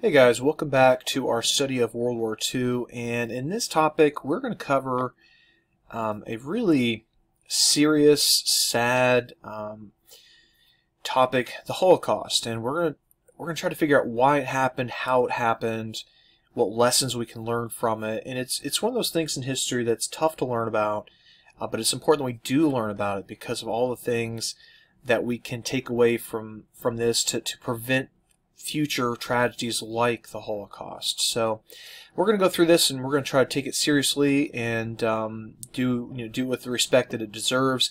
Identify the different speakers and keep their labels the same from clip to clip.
Speaker 1: Hey guys, welcome back to our study of World War II, and in this topic we're going to cover a really serious, sad topic, the Holocaust, and we're going to try to figure out why it happened, how it happened, what lessons we can learn from it. And it's one of those things in history that's tough to learn about, but it's important that we do learn about it because of all the things that we can take away from this to prevent future tragedies like the Holocaust. So we're going to go through this, and we're going to try to take it seriously and do it with the respect that it deserves.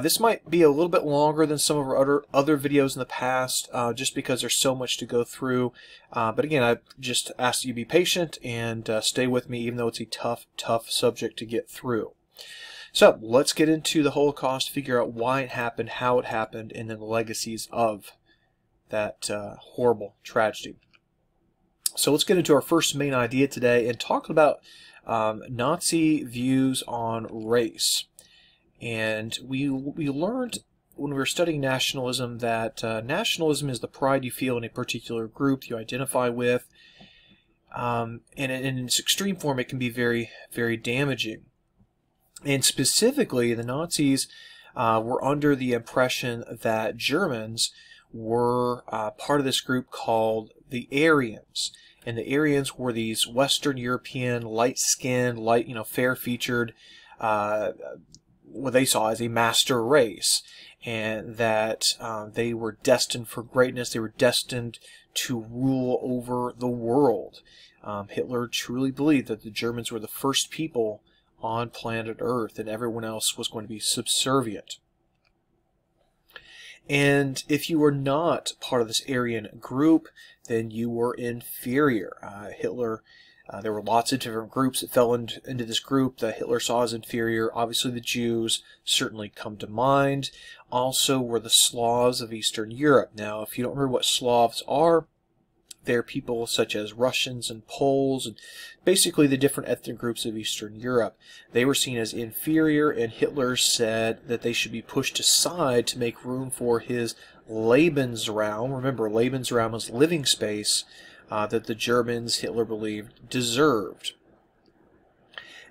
Speaker 1: This might be a little bit longer than some of our other videos in the past, just because there's so much to go through. But again, I just ask you to be patient and stay with me, even though it's a tough subject to get through. So let's get into the Holocaust, figure out why it happened, how it happened, and then the legacies of that horrible tragedy. So let's get into our first main idea today and talk about Nazi views on race. And we learned when we were studying nationalism that nationalism is the pride you feel in a particular group you identify with, and in its extreme form it can be very, very damaging. And specifically, the Nazis were under the impression that Germans were part of this group called the Aryans, and the Aryans were these Western European, light-skinned, fair-featured, what they saw as a master race, and that they were destined for greatness. They were destined to rule over the world. Hitler truly believed that the Germans were the first people on planet Earth, and everyone else was going to be subservient. And if you were not part of this Aryan group, then you were inferior. Hitler, there were lots of different groups that fell into this group that Hitler saw as inferior. Obviously, the Jews certainly come to mind. Also were the Slavs of Eastern Europe. Now, if you don't remember what Slavs are, they're people such as Russians and Poles, and basically the different ethnic groups of Eastern Europe. They were seen as inferior, and Hitler said that they should be pushed aside to make room for his Lebensraum. Remember, Lebensraum was living space that the Germans, Hitler believed, deserved.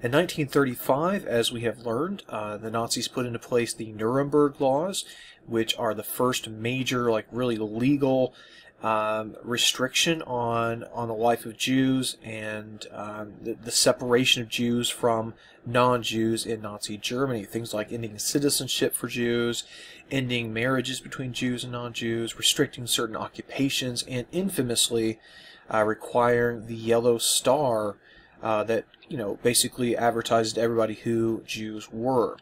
Speaker 1: In 1935, as we have learned, the Nazis put into place the Nuremberg laws, which are the first major, really legal restriction on the life of Jews, and the separation of Jews from non-Jews in Nazi Germany. Things like ending citizenship for Jews, ending marriages between Jews and non-Jews, restricting certain occupations, and infamously requiring the yellow star that basically advertised to everybody who Jews were.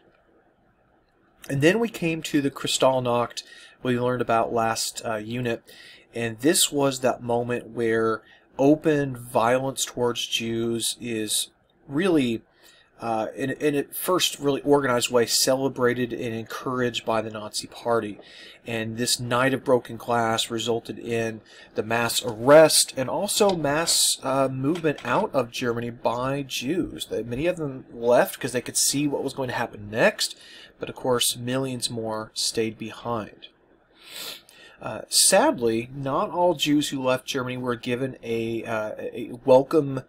Speaker 1: And then we came to the Kristallnacht, we learned about last unit. And this was that moment where open violence towards Jews is really, in a first really organized way, celebrated and encouraged by the Nazi Party. And this night of broken glass resulted in the mass arrest and also mass movement out of Germany by Jews. Many of them left because they could see what was going to happen next, but of course millions more stayed behind. Sadly, not all Jews who left Germany were given a welcome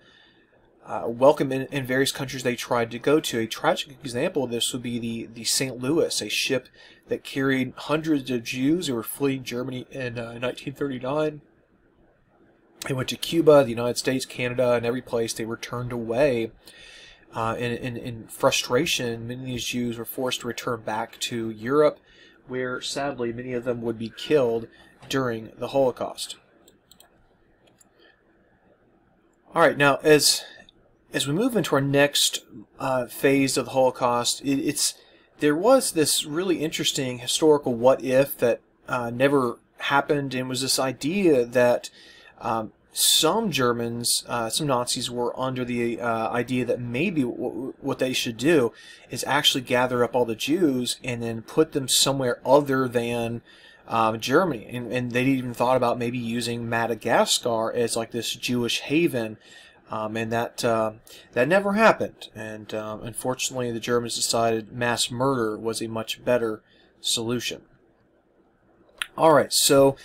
Speaker 1: in various countries they tried to go to. A tragic example of this would be the St. Louis, a ship that carried hundreds of Jews who were fleeing Germany in 1939. They went to Cuba, the United States, Canada, and every place. They were turned away. In frustration, many of these Jews were forced to return back to Europe, where sadly many of them would be killed during the Holocaust. Alright, now as we move into our next phase of the Holocaust, there was this really interesting historical what-if that never happened, and was this idea that some Germans, some Nazis were under the idea that maybe what they should do is actually gather up all the Jews and then put them somewhere other than Germany. And they even thought about maybe using Madagascar as this Jewish haven, and that never happened. And unfortunately, the Germans decided mass murder was a much better solution. Alright, so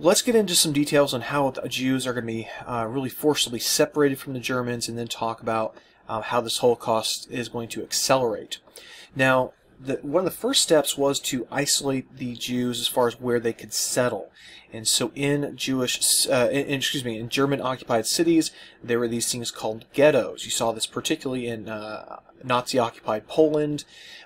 Speaker 1: Let's get into some details on how the Jews are going to be really forcibly separated from the Germans, and then talk about how this Holocaust is going to accelerate. Now, one of the first steps was to isolate the Jews as far as where they could settle. And so in in German-occupied cities, there were these things called ghettos. You saw this particularly in Nazi-occupied Poland,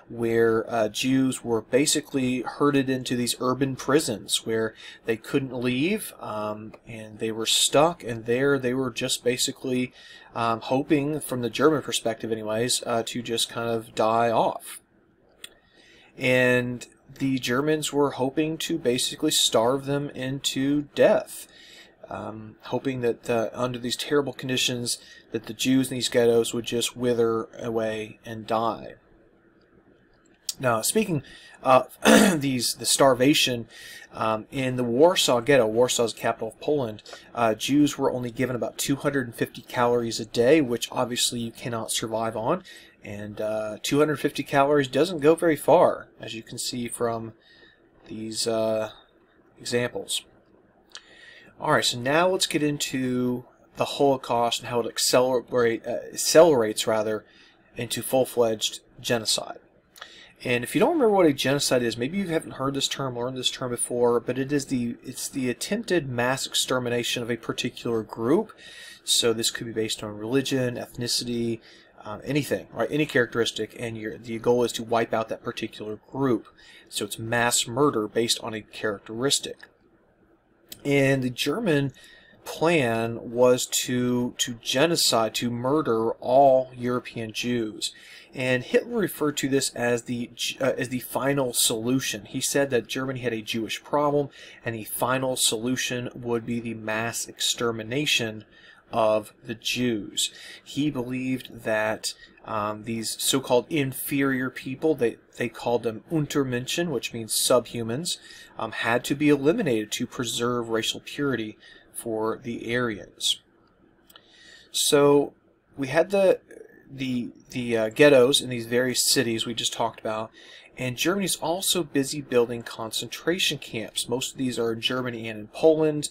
Speaker 1: where Jews were basically herded into these urban prisons where they couldn't leave, and they were stuck, and there they were just basically hoping, from the German perspective anyways, to just kind of die off. And the Germans were hoping to basically starve them into death, hoping that under these terrible conditions that the Jews in these ghettos would just wither away and die. Now, speaking of the starvation, in the Warsaw Ghetto, Warsaw is the capital of Poland, Jews were only given about 250 calories a day, which obviously you cannot survive on. And 250 calories doesn't go very far, as you can see from these examples. Alright, so now let's get into the Holocaust and how it accelerates into full-fledged genocide. And if you don't remember what a genocide is, maybe you haven't heard this term, learned this term before, but it's the attempted mass extermination of a particular group. So this could be based on religion, ethnicity, anything, right? Any characteristic, and the goal is to wipe out that particular group. So it's mass murder based on a characteristic. And the German plan was to genocide, to murder all European Jews. And Hitler referred to this as the final solution. He said that Germany had a Jewish problem, and the final solution would be the mass extermination of the Jews. He believed that these so-called inferior people, they called them Untermenschen, which means subhumans, had to be eliminated to preserve racial purity for the Aryans. So we had the ghettos in these various cities we just talked about, and Germany's also busy building concentration camps. Most of these are in Germany and in Poland,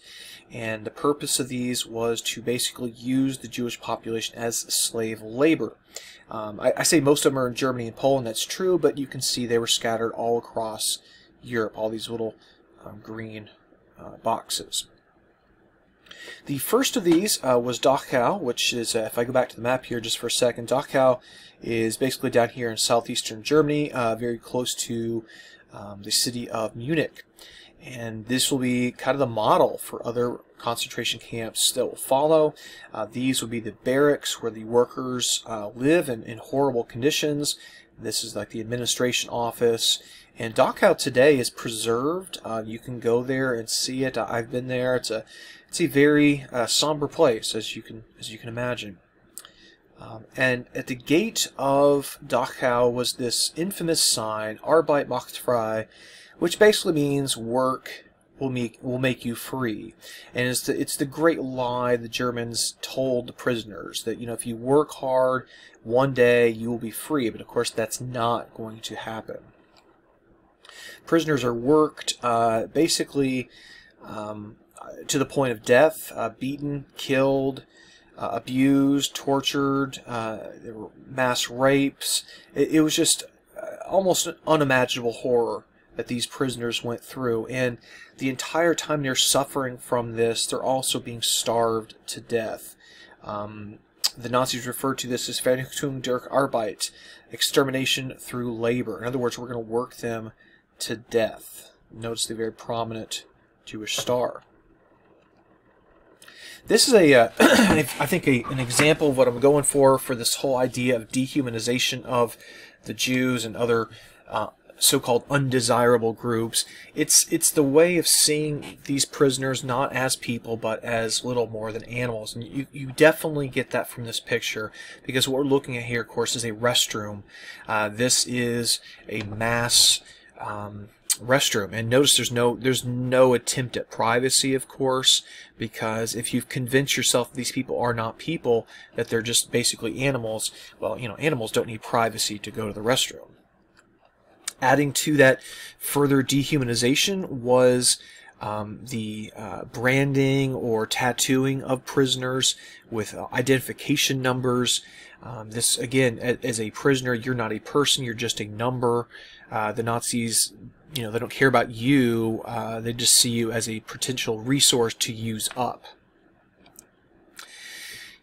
Speaker 1: and the purpose of these was to basically use the Jewish population as slave labor. I say most of them are in Germany and Poland, that's true, but you can see they were scattered all across Europe, all these little green boxes. The first of these was Dachau, which is, if I go back to the map here just for a second, Dachau is basically down here in southeastern Germany, very close to the city of Munich. And this will be kind of the model for other concentration camps that will follow. These will be the barracks where the workers live in horrible conditions. This is like the administration office. And Dachau today is preserved. You can go there and see it. I've been there. It's a very somber place, as you can imagine. And at the gate of Dachau was this infamous sign, Arbeit macht frei, which basically means work will make you free. And it's the great lie the Germans told the prisoners, that, you know, if you work hard, one day you will be free. But of course that's not going to happen. Prisoners are worked basically to the point of death, beaten, killed, abused, tortured. There were mass rapes. It was just almost an unimaginable horror that these prisoners went through. And the entire time they're suffering from this, they're also being starved to death. The Nazis referred to this as Vernichtung durch Arbeit, extermination through labor. In other words, we're going to work them to death. Notice the very prominent Jewish star. This is I think an example of what I'm going for this whole idea of dehumanization of the Jews and other so-called undesirable groups. It's the way of seeing these prisoners not as people, but as little more than animals. And you definitely get that from this picture, because what we're looking at here, of course, is a restroom. This is a mass restroom, and notice there's no attempt at privacy, of course, because if you've convinced yourself these people are not people, that they're just basically animals, well, you know, animals don't need privacy to go to the restroom. Adding to that further dehumanization was the branding or tattooing of prisoners with identification numbers. This, again, as a prisoner, you're not a person, you're just a number. The Nazis, they don't care about you, they just see you as a potential resource to use up.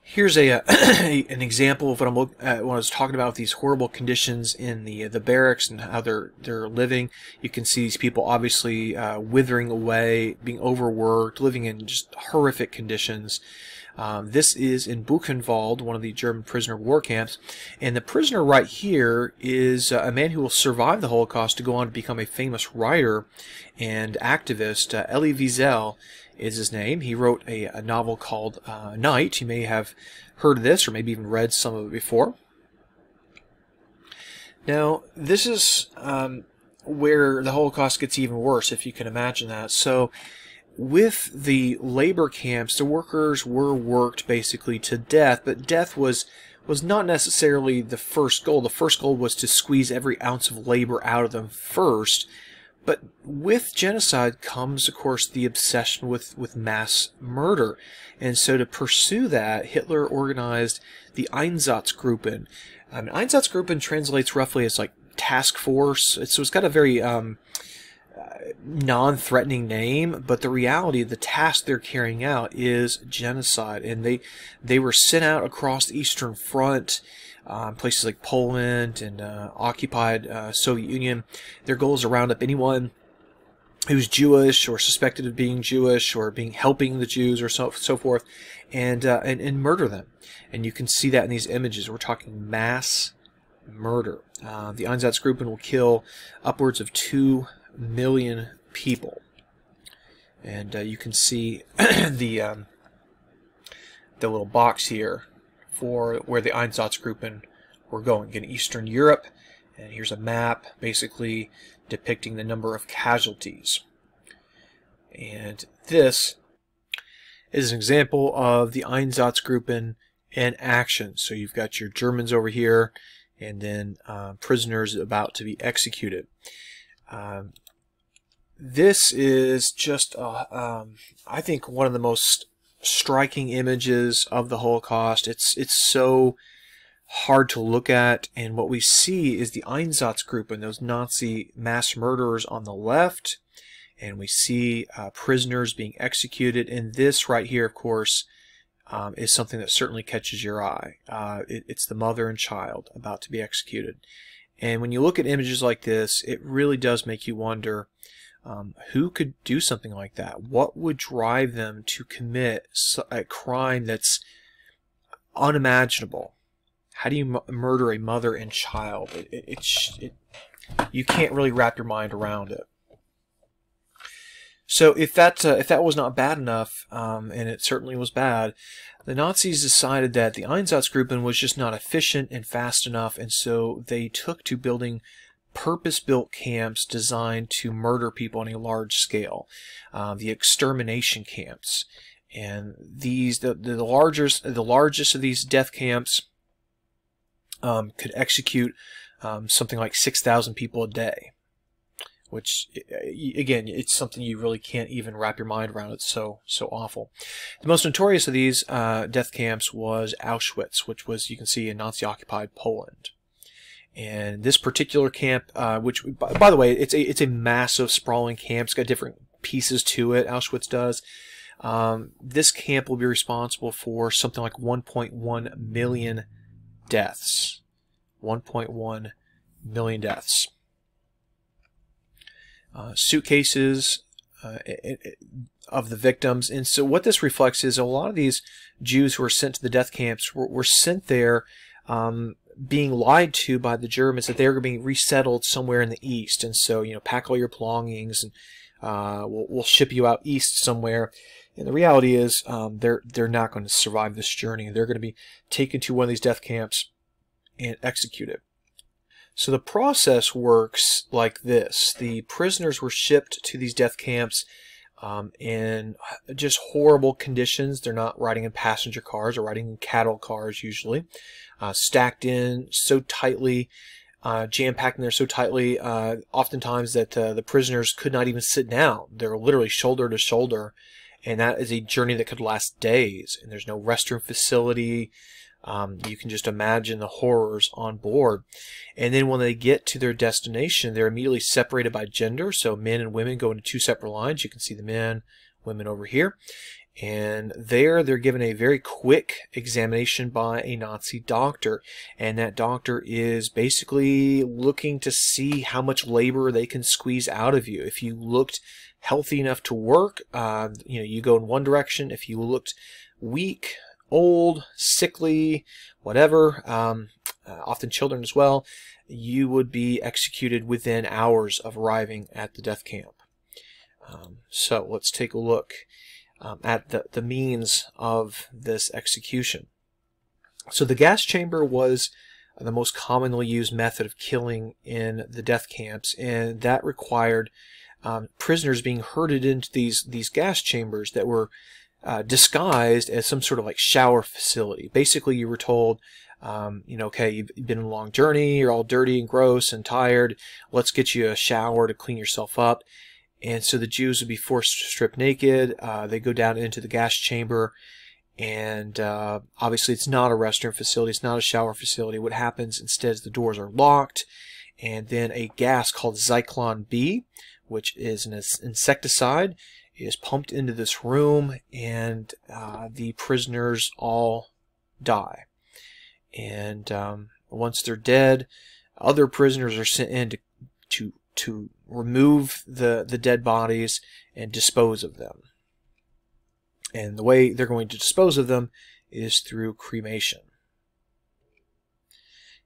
Speaker 1: Here's an example of what I was talking about, these horrible conditions in the barracks and how they're living. You can see these people obviously withering away, being overworked, living in just horrific conditions. This is in Buchenwald, one of the German prisoner of war camps, and the prisoner right here is a man who will survive the Holocaust to go on to become a famous writer and activist. Elie Wiesel is his name. He wrote a novel called Night. You may have heard of this or maybe even read some of it before. Now, this is where the Holocaust gets even worse, if you can imagine that. So, with the labor camps, the workers were worked basically to death, but death was not necessarily the first goal. The first goal was to squeeze every ounce of labor out of them first. But with genocide comes, of course, the obsession with mass murder. And so to pursue that, Hitler organized the Einsatzgruppen. Einsatzgruppen translates roughly as like task force. So it's got a very non-threatening name, but the reality, the task they're carrying out is genocide. And they were sent out across the Eastern Front, places like Poland and occupied Soviet Union. Their goal is to round up anyone who's Jewish or suspected of being Jewish or helping the Jews or so forth, and murder them. And you can see that in these images. We're talking mass murder. The Einsatzgruppen will kill upwards of 2 million people, and you can see the little box here for where the Einsatzgruppen were going. Again, Eastern Europe, and here's a map basically depicting the number of casualties. And this is an example of the Einsatzgruppen in action. So you've got your Germans over here, and then prisoners about to be executed. This is just, I think, one of the most striking images of the Holocaust. It's so hard to look at, and what we see is the Einsatzgruppen, those Nazi mass murderers on the left, and we see prisoners being executed. And this right here, of course, is something that certainly catches your eye. It's the mother and child about to be executed. And when you look at images like this, it really does make you wonder, who could do something like that? What would drive them to commit a crime that's unimaginable? How do you murder a mother and child? You can't really wrap your mind around it. So if that was not bad enough, and it certainly was bad, the Nazis decided that the Einsatzgruppen was just not efficient and fast enough, and so they took to building purpose-built camps designed to murder people on a large scale, the extermination camps. And these, the largest of these death camps could execute something like 6,000 people a day, which, again, it's something you really can't even wrap your mind around. It's so awful. The most notorious of these death camps was Auschwitz, which was, you can see, in Nazi-occupied Poland. And this particular camp, which, by the way, it's a massive, sprawling camp. It's got different pieces to it. Auschwitz does. This camp will be responsible for something like 1.1 million deaths. 1.1 million deaths. Suitcases of the victims. And so what this reflects is a lot of these Jews who were sent to the death camps were sent there being lied to by the Germans that they were being resettled somewhere in the east. And so, pack all your belongings and we'll ship you out east somewhere. And the reality is they're not going to survive this journey. They're going to be taken to one of these death camps and executed. So the process works like this. The prisoners were shipped to these death camps in just horrible conditions. They're not riding in passenger cars or riding in cattle cars usually. Stacked in so tightly jam-packed in there so tightly, oftentimes that the prisoners could not even sit down. They're literally shoulder to shoulder, and that is a journey that could last days. And there's no restroom facility. You can just imagine the horrors on board. And then when they get to their destination, they're immediately separated by gender. So men and women go into two separate lines. You can see the men, women over here. And there they're given a very quick examination by a Nazi doctor. And that doctor is basically looking to see how much labor they can squeeze out of you. If you looked healthy enough to work, you go in one direction. If you looked weak, old, sickly, whatever, often children as well, you would be executed within hours of arriving at the death camp. So let's take a look at the means of this execution. So the gas chamber was the most commonly used method of killing in the death camps, and that required prisoners being herded into these gas chambers that were disguised as some sort of like shower facility. Basically, you were told, okay, you've been on a long journey, you're all dirty and gross and tired, let's get you a shower to clean yourself up. And so the Jews would be forced to strip naked. They go down into the gas chamber, and obviously it's not a restroom facility, it's not a shower facility. What happens instead is the doors are locked, and then a gas called Zyklon B, which is an insecticide, is pumped into this room, and the prisoners all die. And once they're dead, other prisoners are sent in to remove the dead bodies and dispose of them. And the way they're going to dispose of them is through cremation.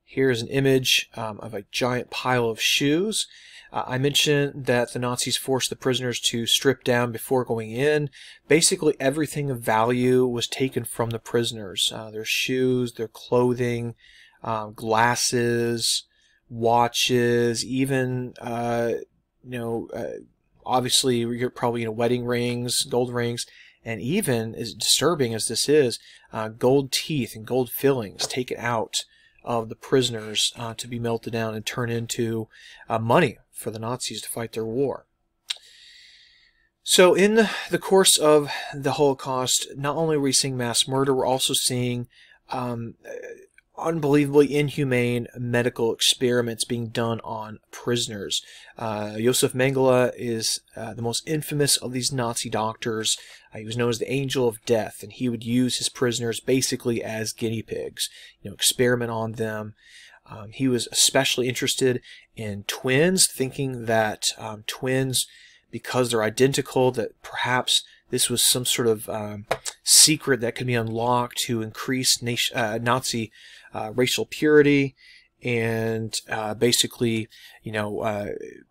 Speaker 1: Here's an image of a giant pile of shoes. I mentioned that the Nazis forced the prisoners to strip down before going in. Basically, everything of value was taken from the prisoners. Their shoes, their clothing, glasses, watches, even, obviously, you're probably, wedding rings, gold rings, and even, as disturbing as this is, gold teeth and gold fillings taken out of the prisoners to be melted down and turned into money for the Nazis to fight their war. So in the course of the Holocaust, not only are we seeing mass murder, we're also seeing unbelievably inhumane medical experiments being done on prisoners. Josef Mengele is the most infamous of these Nazi doctors. He was known as the Angel of Death, and he would use his prisoners basically as guinea pigs, experiment on them. He was especially interested in twins, thinking that twins, because they're identical, that perhaps this was some sort of secret that could be unlocked to increase Nazi racial purity, and basically,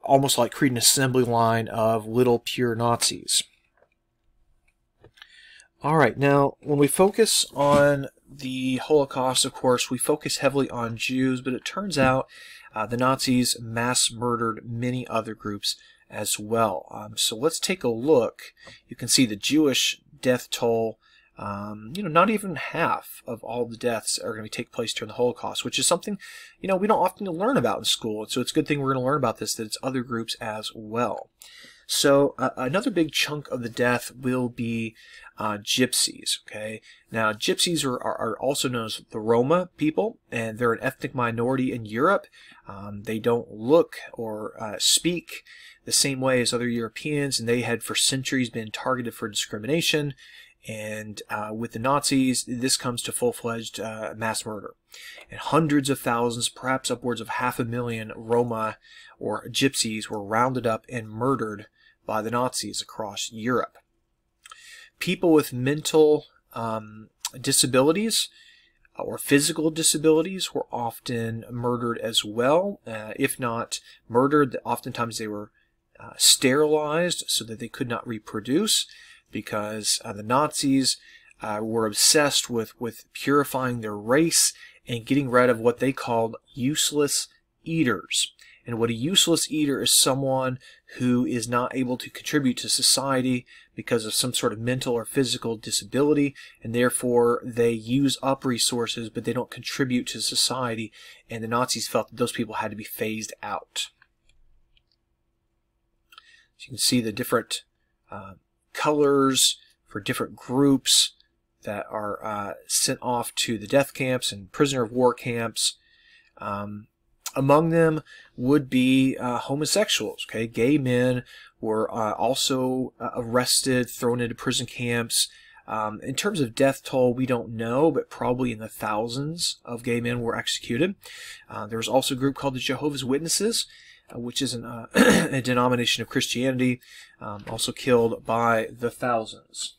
Speaker 1: almost like creating an assembly line of little pure Nazis. All right, now when we focus on the Holocaust, of course, we focus heavily on Jews, but it turns out the Nazis mass murdered many other groups as well. So let's take a look. You can see the Jewish death toll. Not even half of all the deaths are going to take place during the Holocaust, which is something, we don't often learn about in school. And so it's a good thing we're going to learn about this, that it's other groups as well. So another big chunk of the death will be gypsies. Okay, now gypsies are also known as the Roma people, and they're an ethnic minority in Europe. They don't look or speak the same way as other Europeans, and they had for centuries been targeted for discrimination. And with the Nazis, this comes to full-fledged mass murder. And hundreds of thousands, perhaps upwards of 500,000 Roma or gypsies were rounded up and murdered by the Nazis across Europe. People with mental disabilities or physical disabilities were often murdered as well. If not murdered, oftentimes they were sterilized so that they could not reproduce, because the Nazis were obsessed with purifying their race and getting rid of what they called useless eaters. And what a useless eater is someone who is not able to contribute to society because of some sort of mental or physical disability, and therefore they use up resources, but they don't contribute to society, and the Nazis felt that those people had to be phased out. So you can see the different colors for different groups that are sent off to the death camps and prisoner of war camps. Among them would be homosexuals. Okay, gay men were also arrested, thrown into prison camps. In terms of death toll, we don't know, but probably in the thousands of gay men were executed. There was also a group called the Jehovah's Witnesses, which is a denomination of Christianity, also killed by the thousands.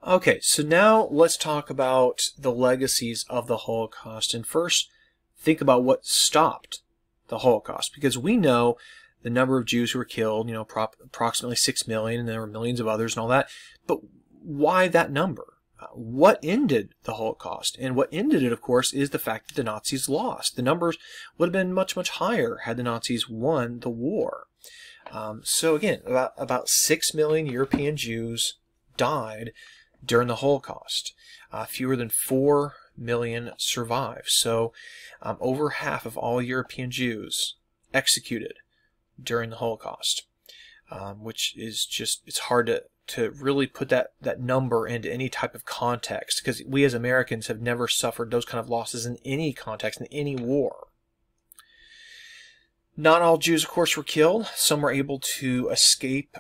Speaker 1: Okay, so now let's talk about the legacies of the Holocaust. And first, think about what stopped the Holocaust, because we know the number of Jews who were killed, you know, approximately 6 million, and there were millions of others and all that. But why that number? What ended the Holocaust? And what ended it, of course, is the fact that the Nazis lost. The numbers would have been much, much higher had the Nazis won the war. So again, about 6 million European Jews died during the Holocaust. Fewer than 4 million survived. So over half of all European Jews executed during the Holocaust, which is just, it's hard to really put that number into any type of context, because we as Americans have never suffered those kind of losses in any context, in any war. Not all Jews, of course, were killed. Some were able to escape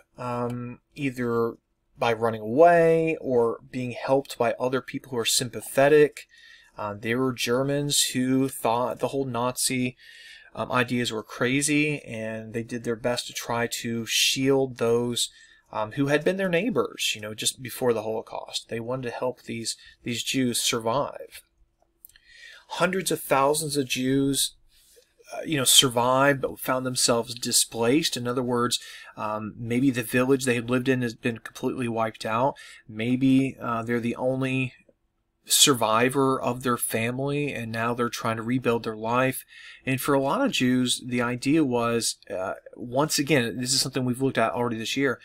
Speaker 1: either by running away or being helped by other people who are sympathetic. There were Germans who thought the whole Nazi ideas were crazy, and they did their best to try to shield those who had been their neighbors, you know, just before the Holocaust. They wanted to help these Jews survive. Hundreds of thousands of Jews survived, but found themselves displaced. In other words, maybe the village they had lived in has been completely wiped out. Maybe they're the only survivor of their family, and now they're trying to rebuild their life. And for a lot of Jews, the idea was, once again, this is something we've looked at already this year,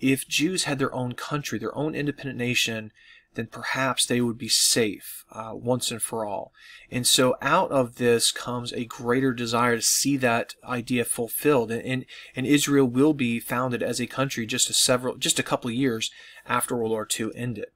Speaker 1: if Jews had their own country, their own independent nation, then perhaps they would be safe once and for all. And so out of this comes a greater desire to see that idea fulfilled. And Israel will be founded as a country just a couple of years after World War II ended.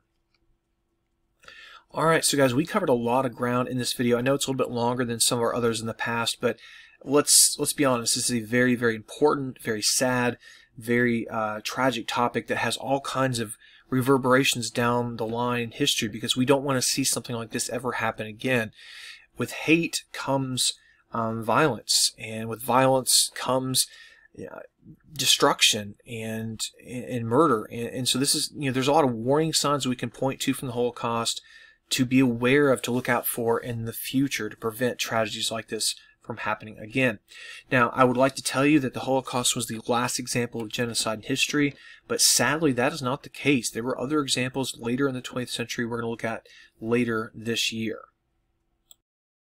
Speaker 1: Alright, so guys, we covered a lot of ground in this video. I know it's a little bit longer than some of our others in the past, but let's be honest, this is a very, very important, very sad, very tragic topic that has all kinds of reverberations down the line in history, because we don't want to see something like this ever happen again. With hate comes violence, and with violence comes destruction and murder. And so this is, there's a lot of warning signs we can point to from the Holocaust to be aware of, to look out for in the future, to prevent tragedies like this from happening again. Now, I would like to tell you that the Holocaust was the last example of genocide in history, but sadly that is not the case. There were other examples later in the 20th century we're going to look at later this year.